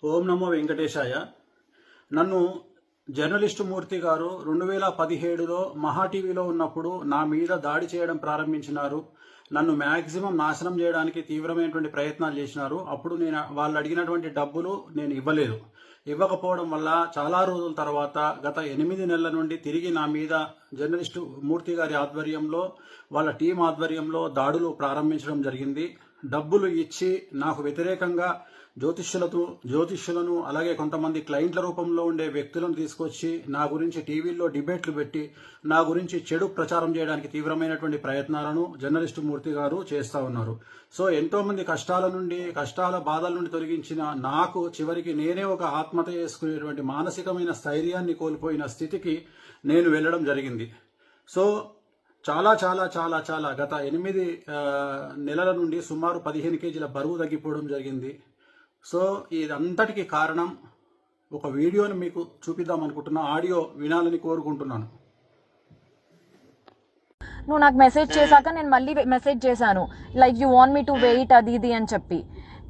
ఓం నమో వెంకటేశాయ. నన్ను జర్నలిస్టు మూర్తి గారు 2017లో మహా టీవీలో ఉన్నప్పుడు నా మీద దాడి చేయడం ప్రారంభించినారు. నన్ను మ్యాక్సిమం నాశనం చేయడానికి తీవ్రమైనటువంటి ప్రయత్నాలు చేసినారు. అప్పుడు నేను వాళ్ళు అడిగినటువంటి డబ్బులు నేను ఇవ్వకపోవడం వల్ల చాలా రోజుల తర్వాత గత 8 నెలల నుండి తిరిగి నా మీద జర్నలిస్టు మూర్తి గారి ఆధ్వర్యంలో వాళ్ళ టీం ఆధ్వర్యంలో దాడులు ప్రారంభించడం జరిగింది. డబ్బులు ఇచ్చి నాకు వ్యతిరేకంగా జ్యోతిష్యులను అలాగే కొంతమంది క్లయింట్ల రూపంలో ఉండే వ్యక్తులను తీసుకొచ్చి నా గురించి టీవీల్లో డిబేట్లు పెట్టి నా గురించి చెడు ప్రచారం చేయడానికి తీవ్రమైనటువంటి ప్రయత్నాలను జర్నలిస్టు మూర్తి గారు చేస్తూ ఉన్నారు. సో ఎంతో మంది కష్టాల బాధల నుండి తొలగించిన నాకు చివరికి నేనే ఒక ఆత్మహత్య చేసుకునేటువంటి మానసికమైన స్థైర్యాన్ని కోల్పోయిన స్థితికి నేను వెళ్ళడం జరిగింది. సో చాలా చాలా చాలా చాలా గత 8 నెలల నుండి సుమారు 15 కేజీల బరువు తగ్గిపోవడం జరిగింది. సో ఇదంతటికి కారణం ఒక వీడియోని మీకు చూపిద్దాం అనుకుంటున్నా. ఆడియో వినాలని కోరుకుంటున్నాను. నువ్వు నాకు మెసేజ్ చేశాక నేను మళ్ళీ మెసేజ్ చేశాను, like you want me to wait అది ఇది అని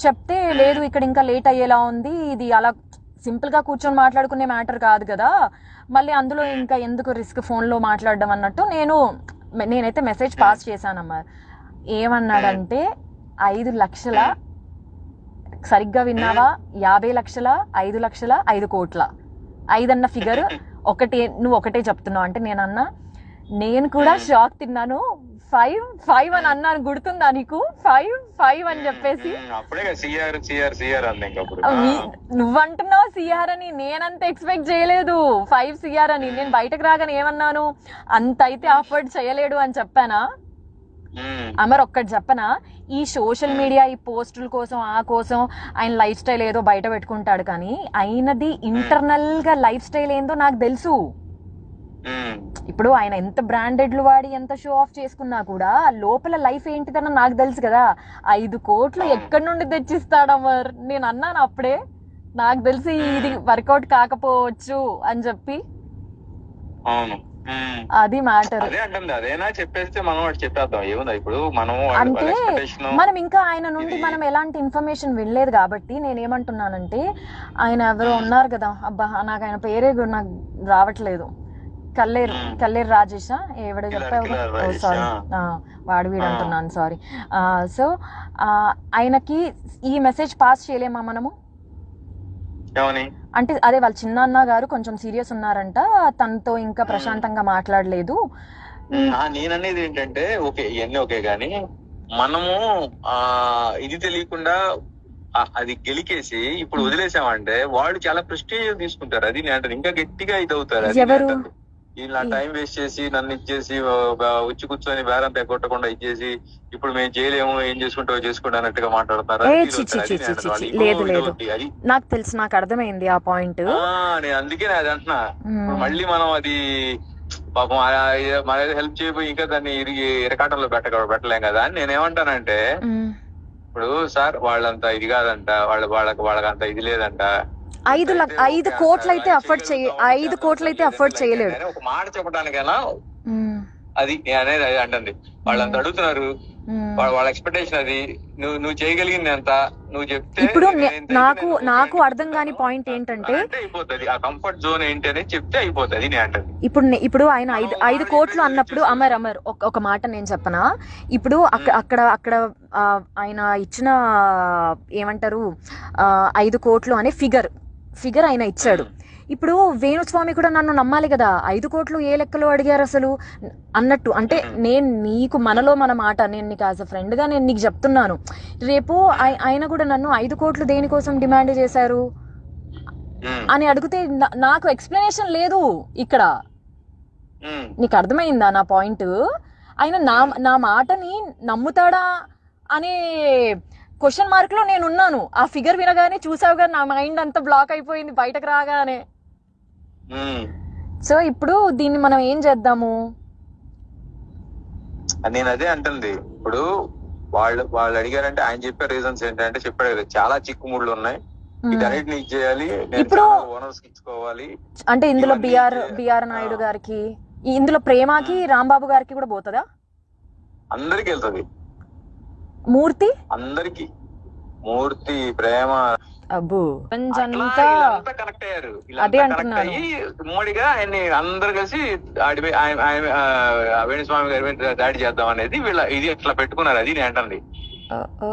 చెప్తే లేదు ఇక్కడ ఇంకా లేట్ అయ్యేలా ఉంది, ఇది అలా సింపుల్గా కూర్చొని మాట్లాడుకునే మ్యాటర్ కాదు కదా, మళ్ళీ అందులో ఇంకా ఎందుకు రిస్క్ ఫోన్లో మాట్లాడడం అన్నట్టు నేనైతే మెసేజ్ పాస్ చేశానమ్మా. ఏమన్నాడంటే 5 లక్షల, సరిగ్గా విన్నావా, 50 లక్షల, 5 లక్షల, 5 కోట్ల, 5 అన్న ఫిగర్ నువ్వు ఒకటే చెప్తున్నావు అంటే నేను కూడా షాక్ తిన్నాను. 5 అని అన్నాను, గుర్తుందా నీకు? 5 అని చెప్పేసి నువ్వంటున్నావు సిఆర్ అని, నేనంత ఎక్స్పెక్ట్ చేయలేదు 5 సిఆర్ అని. నేను బయటకు రాగానే ఏమన్నాను, అంత అయితే అఫోర్డ్ చేయలేడు అని చెప్పానా? అమర్ ఒక్కటి చెప్పనా, ఈ సోషల్ మీడియా ఈ పోస్టుల కోసం ఆ కోసం ఆయన లైఫ్ స్టైల్ ఏదో బయట పెట్టుకుంటాడు, కానీ ఆయనది ఇంటర్నల్ గా లైఫ్ స్టైల్ ఏందో నాకు తెలుసు. ఇప్పుడు ఆయన ఎంత బ్రాండెడ్లు వాడి ఎంత షో ఆఫ్ చేసుకున్నా కూడా లోపల లైఫ్ ఏంటిదన్న నాకు తెలుసు కదా. 5 కోట్లు ఎక్కడి నుండి తెచ్చిస్తాడు అమర్? నేను అన్నాను అప్పుడే, నాకు తెలిసి ఇది వర్కౌట్ కాకపోవచ్చు అని చెప్పి. అది మ్యాటర్. అదేనా చెప్పేస్తే మనం చెప్పేద్దాం, ఏముందా ఇప్పుడు అంటే మనం ఇంకా ఆయన నుండి మనం ఎలాంటి ఇన్ఫర్మేషన్ వినలేదు కాబట్టి నేనేమంటున్నానంటే, ఆయన ఎవరో ఉన్నారు కదా, అబ్బా నాకు ఆయన పేరే నాకు రావట్లేదు, కల్లేరు రాజేషా ఎవడో చెప్పావు, సారీ వాడు వీడు అంటున్నాను, సారీ. సో ఆయనకి ఈ మెసేజ్ పాస్ చేయలేమా మనము? అంటే అదే వాళ్ళ చిన్న గారు కొంచెం సీరియస్ ఉన్నారంట, తనతో ఇంకా ప్రశాంతంగా మాట్లాడలేదు. నేననేది ఏంటంటే ఓకే ఇవన్నీ ఓకే గానీ మనము ఇది తెలియకుండా అది గెలికేసి ఇప్పుడు వదిలేసామంటే వాళ్ళు చాలా ప్రెస్టీజ్ తీసుకుంటారు. అది నేను ఇంకా గట్టిగా ఇది అవుతారు. ఇలా టైం వేస్ట్ చేసి నన్ను ఇచ్చేసి వచ్చి కూర్చొని బేరం కొట్టకుండా ఇచ్చేసి ఇప్పుడు మేము చేయలేము, ఏం చేసుకుంటావో చేసుకోండి అన్నట్టుగా మాట్లాడతారు. నాకు తెలుసు, నాకు అర్థమైంది ఆ పాయింట్. అందుకే అది అంటున్నా, మళ్ళీ మనం అది పాపం మన హెల్ప్ చేయబోయి ఇంకా దాన్ని ఇరకాటంలో పెట్టలేం కదా అని నేనేమంటానంటే, ఇప్పుడు సార్ వాళ్ళంతా ఇది కాదంట, వాళ్ళకంత ఇది లేదంట, 5 కోట్లు అయితే అఫోర్డ్ చేయలేడు. ఒక మాట చెప్పడానికైనా అది అనేది అంటుంది. వాళ్ళంతా అడుగుతున్నారు, వాళ్ళ ఎక్స్పెక్టేషన్ అది. నువ్వు చేయగలిగింది ఎంత నువ్వు చెప్తే. ఇప్పుడు నాకు అర్థం కాని పాయింట్ ఏంటంటే, అయిపోతుంది ఆ కంఫర్ట్ జోన్ ఏంటి అనేది చెప్తే అయిపోతుంది నేను అంటుంది. ఇప్పుడు ఆయన 5 కోట్లు అన్నప్పుడు అమర్ ఒక మాట నేను చెప్పనా, ఇప్పుడు అక్కడ ఆయన ఇచ్చిన ఏమంటారు 5 కోట్లు అనే ఫిగర్ ఆయన ఇచ్చాడు. ఇప్పుడు వేణుస్వామి కూడా నన్ను నమ్మాలి కదా, 5 కోట్లు ఏ లెక్కలో అడిగారు అసలు అన్నట్టు. అంటే నేను నీకు మనలో మన మాట, నేను నీకు యాజ్ అ ఫ్రెండ్ గా నేను నీకు చెప్తున్నాను, రేపు ఆయన కూడా నన్ను 5 కోట్లు దేనికోసం డిమాండ్ చేశారు అని అడిగితే నాకు ఎక్స్ప్లెనేషన్ లేదు ఇక్కడ. నీకు అర్థమైందా నా పాయింట్? ఆయన నా మాటని నమ్ముతాడా అనే క్వశ్చన్ మార్క్ లో నేను ఉన్నాను. ఆ ఫిగర్ వినగానే చూసావు కదా, నా మైండ్ అంతా బ్లాక్ అయిపోయింది బయటకు రాగానే. సో ఇప్పుడు దీన్ని మనం ఏం చేద్దాము? నేను అదే అంటుంది. ఇప్పుడు వాళ్ళు అడిగారంటే ఆయన చెప్పే రీజన్స్ ఏంటంటే చెప్పాడు కదా, చాలా చిక్కుముళ్ళు ఉన్నాయి, వీటన్నిటిని ఇచ్చేయాలి, ఇప్పుడు ఓనర్స్ ఇచ్చుకోవాలి. అంటే ఇందులో బిఆర్ నాయుడు గారికి, ఇందులో ప్రేమకి రాంబాబు గారికి కూడా పోతుందా? అందరికి వెళ్తుంది. మూర్తి అందరికి, మూర్తి, ప్రేమ, అబ్బో అట్లా అంతా వీళ్ళంతా కనెక్ట్ అయ్యారు. అదే వీళ్ళంతా కనెక్ట్ అంటున్నాను. అయ్యి ఉమ్మడిగా ఆయన్ని అందరు కలిసి వేణుస్వామి గారి మీద దాడి చేద్దాం అనేది ఇది ఇట్లా పెట్టుకున్నారు. అది నేను అంటుంది. ఓ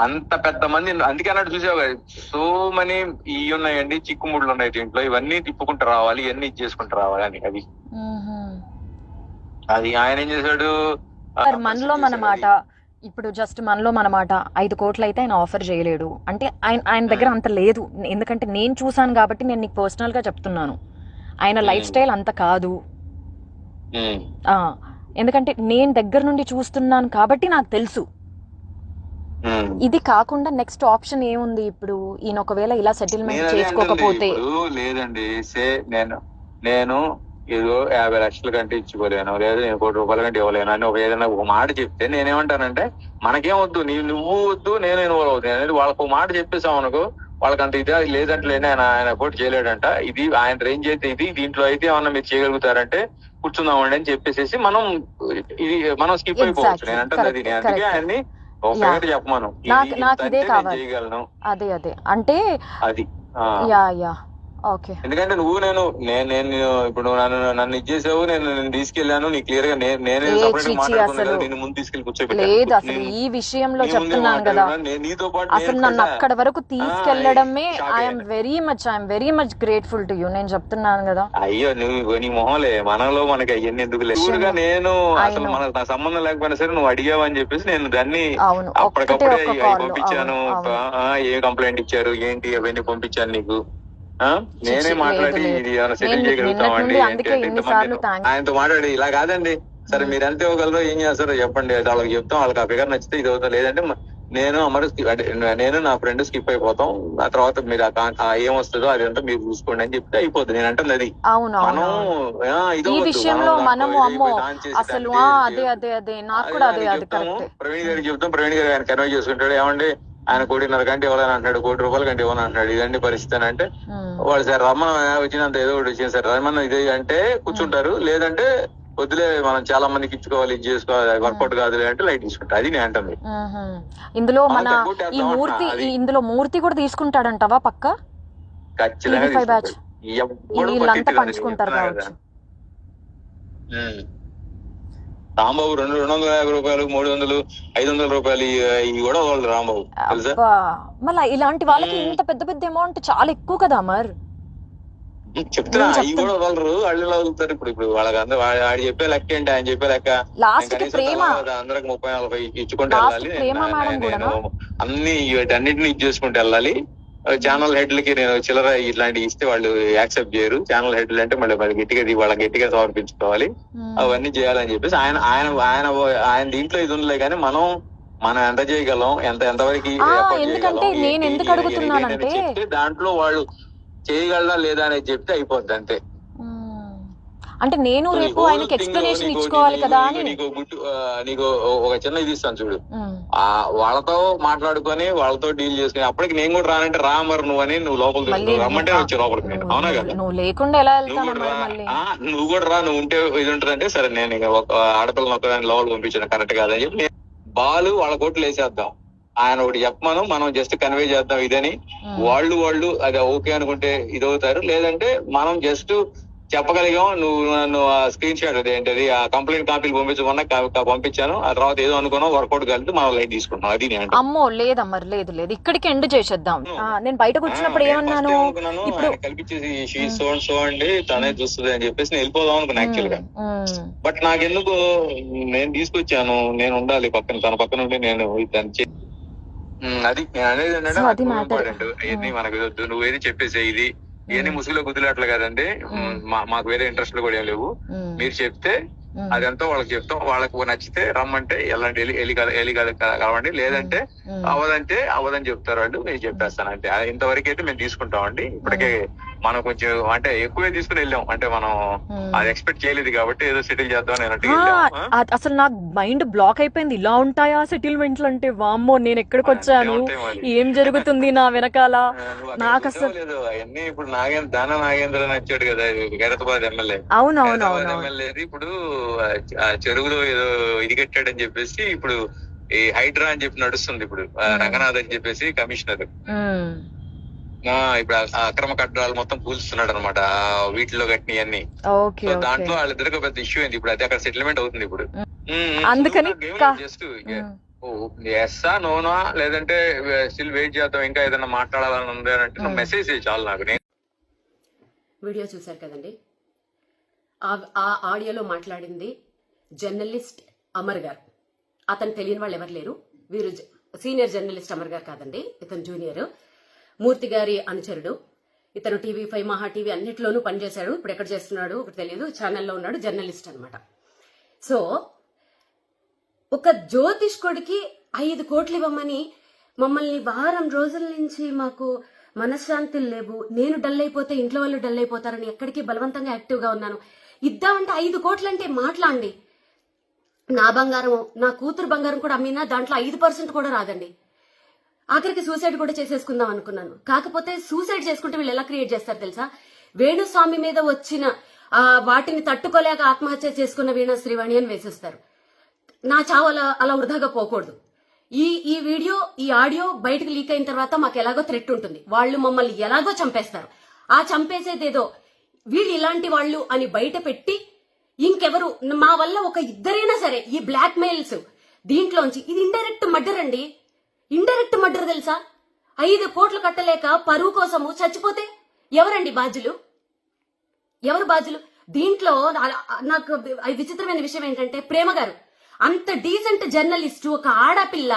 అంత పెద్ద మంది, అందుకే అన్నట్టు చూసావు కదా, సో మనీ ఇవి ఉన్నాయండి, చిక్కుముళ్ళు ఉన్నాయి దీంట్లో, ఇవన్నీ తిప్పుకుంటూ రావాలి, ఇవన్నీ ఇది చేసుకుంటూ రావాలి అని. అది ఆయన ఏం చేశాడు, మనలో మన మాట, ఇప్పుడు జస్ట్ మనలో మన మాట 5 కోట్లు అయితే ఆయన ఆఫర్ చేయలేడు అంటే ఆయన దగ్గర అంత లేదు. ఎందుకంటే నేను చూసాను కాబట్టి నేను నీకు పర్సనల్ గా చెప్తున్నాను. ఆయన లైఫ్ స్టైల్ అంత కాదు. ఎందుకంటే నేను దగ్గర నుండి చూస్తున్నాను కాబట్టి నాకు తెలుసు. ఇది కాకుండా నెక్స్ట్ ఆప్షన్ ఏముంది ఇప్పుడు? ఈయన ఒకవేళ ఇలా సెటిల్మెంట్ చేసుకోకపోతే లేదండి, నేను ఏదో 50 లక్షల కంటే ఇచ్చిపోలేను, లేదా నేను 1 కోటి రూపాయల కంటే ఇవ్వలేను అని ఏదైనా ఒక మాట చెప్తే నేనేమంటానంటే, మనకేం వద్దు, నువ్వు వద్దు, నేను ఇన్వాల్వ్ అవుతాను అనేది వాళ్ళకు ఒక మాట చెప్పేసాం అనుకో, వాళ్ళకంత ఇదే లేదంటే ఆయన పోటీ చేయలేడంట, ఇది ఆయన రేంజ్ అయితే ఇది, దీంట్లో అయితే ఏమన్నా మీరు చేయగలుగుతారంటే కూర్చుందామండి అని చెప్పేసి మనం స్కిప్ అయిపోవచ్చు. నేను అంటే అది అందుకే ఆయన్ని చెప్పమను, నాకు ఇదే కావాలి, చేయగలను. అదే అంటే అది ఓకే. ఎందుకంటే నేను ఇప్పుడు నన్ను ఇచ్చేసావు, నేను తీసుకెళ్లాను, నీ క్లియర్ గా నేనే ముందు తీసుకెళ్లి లేదు అసలు ఈ విషయంలో చెప్తున్నాను కదా, నీతో పాటు అసలు నన్ను అక్కడ వరకు తీసుకెళ్లడమే I'm very much grateful to you. నేను చెప్తున్నాను కదా. అయ్యో నీ మొహంలే, మనలో మనకి అవన్నీ ఎందుకు లేదు. నేను అసలు నా సంబంధం లేకపోయినా సరే నువ్వు అడిగావని చెప్పేసి నేను దాన్ని అప్పటికప్పుడే పంపించాను. ఏ కంప్లైంట్ ఇచ్చారు ఏంటి అవన్నీ పంపించాను నీకు. నేనే మాట్లాడి ఇది సెటిల్ చేయగలుగుతామండి ఆయనతో మాట్లాడి, ఇలా కాదండి సరే మీరు ఎంత ఇవ్వగలరో ఏం చేస్తారో చెప్పండి, వాళ్ళకి చెప్తాం, వాళ్ళకి ఆ ఫిగర్ నచ్చితే ఇది అవుతాం, లేదంటే నేను నా ఫ్రెండ్ స్కిప్ అయిపోతాం, ఆ తర్వాత మీరు ఏమొస్తుందో అదంతా మీరు చూసుకోండి అని చెప్తే అయిపోతుంది. నేను అంటే అది ఈ విషయంలో మనము అమ్మో అసలు ప్రవీణ్ గారికి చెప్తాం, ప్రవీణ్ గారు ఆయన కన్వే చేసుకుంటాడు, ఏమండి ఆయన 1.5 కోటి కంటే ఇవ్వాలని అంటున్నాడు, 1 కోటి రూపాయల కంటే ఇవ్వని అంటున్నాడు, ఇదండి పరిస్థితి అని అంటే, వాళ్ళు సార్ రమ్మను వచ్చినంత ఏదో ఒకటి వచ్చింది సార్ రమ్మను ఇది అంటే కూర్చుంటారు, లేదంటే వద్దులే మనం చాలా మందికి ఇచ్చుకోవాలి, ఇది చేసుకోవాలి, వర్కౌట్ కాదులే అంటే లైట్ తీసుకుంటారు. అది నేను అంటుంది. ఇందులో ఇందులో మూర్తి కూడా తీసుకుంటాడంటావా? పక్క ఖచ్చితంగా వీళ్ళంతా పంచుకుంటారు కావచ్చు. రాంబాబు 250 రూపాయలు, 300, 500 రూపాయలు ఇవి కూడా వాళ్ళు రాంబాబు తెలుసా. మళ్ళీ ఇలాంటి వాళ్ళకి ఇంత పెద్ద పెద్ద అమౌంట్ చాలా ఎక్కువ కదా మరి. చెప్తున్నా అవి కూడా వాళ్ళు అళ్ళు వదులుతారు. ఇప్పుడు వాళ్ళకి అందరూ వాడు చెప్పే లెక్క ఏంటి, ఆయన చెప్పే లెక్క అందరికి 30-40 ఇచ్చుకుంటూ వెళ్ళాలి, నేను అన్ని వీటన్నిటిని ఇది చేసుకుంటూ వెళ్ళాలి. ఛానల్ హెడ్లకి నేను చిల్లర ఇట్లాంటివి ఇస్తే వాళ్ళు యాక్సెప్ట్ చేయరు. ఛానల్ హెడ్లు అంటే మళ్ళీ వాళ్ళకి గట్టిగా సమర్పించుకోవాలి, అవన్నీ చేయాలని చెప్పేసి ఆయన దీంట్లో ఇది ఉండలే. కానీ మనం ఎంత చేయగలం, ఎంతవరకు చెప్తే దాంట్లో వాళ్ళు చేయగలరా లేదా అనేది చెప్తే అయిపోద్ది అంతే. అంటే నేను రేపు ఆయనకి ఎక్స్ప్లెనేషన్ ఇచ్చుకోవాలి కదా అని. నీకు ఒక చిన్న ఇది ఇస్తాను చూడు, వాళ్ళతో మాట్లాడుకొని వాళ్ళతో డీల్ చేసుకుని అప్పటికి నేను కూడా రానంటే రా మరి నువ్వు లోపలికి రమ్మంటే వచ్చి లోపలికి నేను, అవునా కదా? నువ్వు లేకుండా ఎలా నువ్వు కూడా రా, నువ్వు ఉంటే ఇది ఉంటుందంటే సరే నేను ఇక ఒక ఆడపిల్లని ఒకదాన్ని లోపలికి పంపించాను కరెక్ట్ కాదని చెప్పి బాలు వాళ్ళ కోట్లు వేసేద్దాం, ఆయన ఒకటి చెప్పమను, మనం జస్ట్ కన్వే చేద్దాం ఇదని. వాళ్ళు అది ఓకే అనుకుంటే ఇదవుతారు, లేదంటే మనం జస్ట్ చెప్పగలిగాం, నువ్వు నన్ను స్క్రీన్ షాట్ అదేంటది ఆ కంప్లైంట్ కాపీలు పంపించమన్నా పంపించాను, ఆ తర్వాత ఏదో అనుకున్నాం వర్కౌట్ కలిపి మనం లైట్ తీసుకుంటాం. అది అమ్మో లేదమ్మా లేదు ఇక్కడికి ఎండ్ చేసేద్దాం. నేను బయటకు వచ్చినప్పుడు ఏమన్నాను, ఇప్పుడు కల్పించేసి సో అండి తనే చూస్తుంది అని చెప్పేసి నేను వెళ్ళిపోదాం అనుకున్నా యాక్చువల్ గా. బట్ నాకెందుకు నేను తీసుకొచ్చాను, నేను ఉండాలి పక్కన, తన పక్కన ఉండి నేను అది నేను అనేది ఏంటంటే మనకు వద్దు, నువ్వేది చెప్పేసే ఇది ఇవన్నీ ముసుగులో గుద్దులాట్లు కదండి, మాకు వేరే ఇంట్రెస్ట్లు కూడా ఏం లేవు, మీరు చెప్తే అదంతా వాళ్ళకి చెప్తాం, వాళ్ళకు నచ్చితే రమ్మంటే వెళ్ళి కలవండి, లేదంటే అవదని చెప్తారు వాళ్ళు, నేను చెప్పేస్తాను అంటే. ఇంతవరకు అయితే మేము తీసుకుంటామండి. ఇప్పటికే మనం కొంచెం అంటే ఎక్కువే తీసుకుని వెళ్ళాం, అంటే మనం అది ఎక్స్పెక్ట్ చేయలేదు కాబట్టి ఏదో సెటిల్ చేద్దాం నేను. అసలు నాకు మైండ్ బ్లాక్ అయిపోయింది, ఇలా ఉంటాయా సెటిల్మెంట్లు అంటే. వామ్మో నేను ఎక్కడికి వచ్చాను, ఏం జరుగుతుంది నా వెనకాల నాకు అసలు అవన్నీ. ఇప్పుడు నాగేంద్ర వచ్చాడు కదా గైరతాబాద్ ఎమ్మెల్యే, అవునవును ఎమ్మెల్యే ఇప్పుడు చెరువులో ఏదో ఇది కట్టాడని చెప్పేసి ఇప్పుడు ఈ హైడ్రా అని చెప్పి నడుస్తుంది ఇప్పుడు, రంగనాథ్ అని చెప్పేసి కమిషనర్. ఇప్పుడు ఆ అక్రమ కట్టడాలు మొత్తం కూల్స్తున్నాడు అనమాట, వీటిలో కట్టినవన్నీ. ఓకే సో ఓకే దాంట్లో వాళ్ళిద్దరికి పెద్ద ఇష్యూ అయింది. ఇప్పుడు అది అక్కడ సెటిల్మెంట్ అవుతుంది ఇప్పుడు. అందుకని జస్ట్ ఎస్సా నోనా లేదంటే స్టిల్ వెయిట్ చేద్దాం, ఇంకా ఏదైనా మాట్లాడాలని ఉంది అని అంటే నువ్వు మెసేజ్ చేయి చాలు నాకు. నేను వీడియో చూశారు కదండి. ఆ ఆడియోలో మాట్లాడింది జర్నలిస్ట్ అమర్ గారు. అతను తెలియని వాళ్ళు ఎవరు లేరు. వీరు సీనియర్ జర్నలిస్ట్ అమర్ గారు కాదండి, ఇతను జూనియర్. మూర్తి గారి అనుచరుడు. ఇతను TV5 మహా టీవీ అన్నిట్లోనూ పనిచేశాడు. ఇప్పుడు ఎక్కడ చేస్తున్నాడు ఒకటి తెలియదు, ఛానల్లో ఉన్నాడు, జర్నలిస్ట్ అనమాట. సో ఒక జ్యోతిష్కుడికి 5 కోట్లు ఇవ్వమని మమ్మల్ని వారం రోజుల నుంచి మాకు మనశ్శాంతులు లేవు, నేను డల్ అయిపోతే ఇంట్లో వాళ్ళు డల్ అయిపోతారని ఎక్కడికి బలవంతంగా యాక్టివ్గా ఉన్నాను. ఇద్దామంటే 5 కోట్లు అంటే మాట్లాడండి. నా బంగారం, నా కూతురు బంగారం కూడా అమ్మినా దాంట్లో 5% కూడా రాదండి. ఆఖరికి సూసైడ్ కూడా చేసేసుకుందాం అనుకున్నాను. కాకపోతే సూసైడ్ చేసుకుంటే వీళ్ళు ఎలా క్రియేట్ చేస్తారు తెలుసా? వేణుస్వామి మీద వచ్చిన వాటిని తట్టుకోలేక ఆత్మహత్య చేసుకున్న వీణా శ్రీవాణి అని వేసేస్తారు. నా చావు అలా వృధాగా పోకూడదు. ఈ వీడియో, ఈ ఆడియో బయటకు లీక్ అయిన తర్వాత మాకు ఎలాగో థ్రెట్ ఉంటుంది. వాళ్ళు మమ్మల్ని ఎలాగో చంపేస్తారు. ఆ చంపేసేదేదో వీళ్ళు ఇలాంటి వాళ్ళు అని బయట పెట్టి ఇంకెవరు మా వల్ల ఒక ఇద్దరైనా సరే ఈ బ్లాక్ మెయిల్స్ దీంట్లోంచి, ఇది ఇండైరెక్ట్ మర్డర్ అండి. ఇండైరెక్ట్ మర్డర్ తెలుసా? 5 కోట్లు కట్టలేక పరువు కోసము చచ్చిపోతే ఎవరండి బాధ్యులు? ఎవరు బాధ్యులు? దీంట్లో నాకు విచిత్రమైన విషయం ఏంటంటే, ప్రేమ గారు అంత డీసెంట్ జర్నలిస్ట్, ఒక ఆడపిల్ల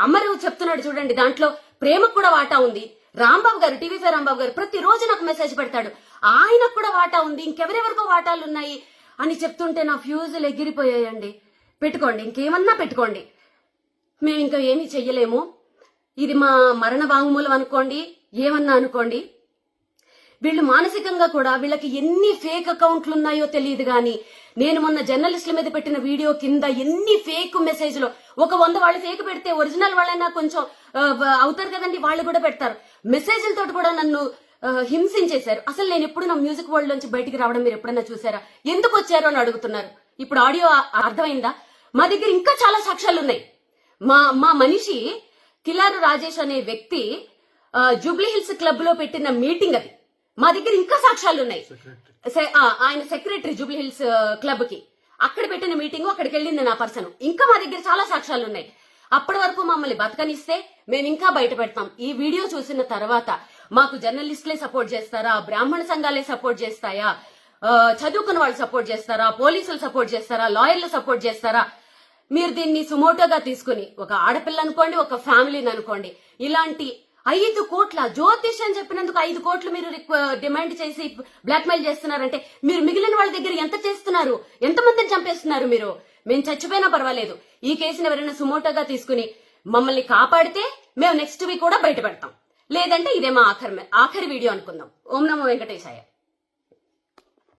అమరు చెప్తున్నాడు చూడండి, దాంట్లో ప్రేమకు కూడా వాటా ఉంది. రాంబాబు గారు, TV5 రాంబాబు గారు ప్రతిరోజు నాకు మెసేజ్ పెడతాడు, ఆయనకు కూడా వాటా ఉంది, ఇంకెవరెవరికో వాటాలు ఉన్నాయి అని చెప్తుంటే నా ఫ్యూజులు ఎగిరిపోయాయండి. పెట్టుకోండి, ఇంకేమన్నా పెట్టుకోండి, మేము ఇంకా ఏమీ చెయ్యలేము. ఇది మా మరణ వాంగ్మూలం అనుకోండి, ఏమన్నా అనుకోండి. వీళ్ళు మానసికంగా కూడా, వీళ్ళకి ఎన్ని ఫేక్ అకౌంట్లు ఉన్నాయో తెలియదు గాని, నేను మొన్న జర్నలిస్టుల మీద పెట్టిన వీడియో కింద ఎన్ని ఫేక్ మెసేజ్లు, ఒక 100 వాళ్ళు ఫేక్ పెడితే ఒరిజినల్ వాళ్ళైనా కొంచెం అవుతారు కదండి, వాళ్ళు కూడా పెడతారు. మెసేజ్లతో కూడా నన్ను హింసించేశారు. అసలు నేను ఎప్పుడు నా మ్యూజిక్ వరల్డ్ నుంచి బయటికి రావడం మీరు ఎప్పుడైనా చూసారా? ఎందుకు వచ్చారు అని అడుగుతున్నారు. ఇప్పుడు ఆడియో అర్థమైందా? మా దగ్గర ఇంకా చాలా సాక్ష్యాలు ఉన్నాయి. మా మనిషి కిలారు రాజేష్ అనే వ్యక్తి జూబ్లీ హిల్స్ క్లబ్ లో పెట్టిన మీటింగ్ అది. మా దగ్గర ఇంకా సాక్ష్యాలు ఉన్నాయి. ఆయన సెక్రటరీ జూబ్లీ హిల్స్ క్లబ్ కి, అక్కడ పెట్టిన మీటింగ్, అక్కడికి వెళ్ళింది నా పర్సన్. ఇంకా మా దగ్గర చాలా సాక్ష్యాలు ఉన్నాయి. అప్పటి వరకు మమ్మల్ని బతకనిస్తే మేము ఇంకా బయట పెడతాం. ఈ వీడియో చూసిన తర్వాత మాకు జర్నలిస్టులే సపోర్ట్ చేస్తారా, బ్రాహ్మణ సంఘాలే సపోర్ట్ చేస్తాయా, చదువుకున్న వాళ్ళు సపోర్ట్ చేస్తారా, పోలీసులు సపోర్ట్ చేస్తారా, లాయర్లు సపోర్ట్ చేస్తారా? మీరు దీన్ని సుమోటోగా తీసుకుని, ఒక ఆడపిల్ల అనుకోండి, ఒక ఫ్యామిలీని అనుకోండి, ఇలాంటి 5 కోట్ల జ్యోతిష్ అని చెప్పినందుకు 5 కోట్లు మీరు డిమాండ్ చేసి బ్లాక్ మెయిల్ చేస్తున్నారంటే, మీరు మిగిలిన వాళ్ళ దగ్గర ఎంత చేస్తున్నారు? ఎంతమందిని చంపేస్తున్నారు మీరు? మేము చచ్చిపోయినా పర్వాలేదు, ఈ కేసుని ఎవరైనా సుమోటోగా తీసుకుని మమ్మల్ని కాపాడితే మేము నెక్స్ట్ వీక్ కూడా బయట పెడతాం. లేదంటే ఇదే మా ఆఖరి వీడియో అనుకుందాం. ఓం నమో వెంకటేశాయ.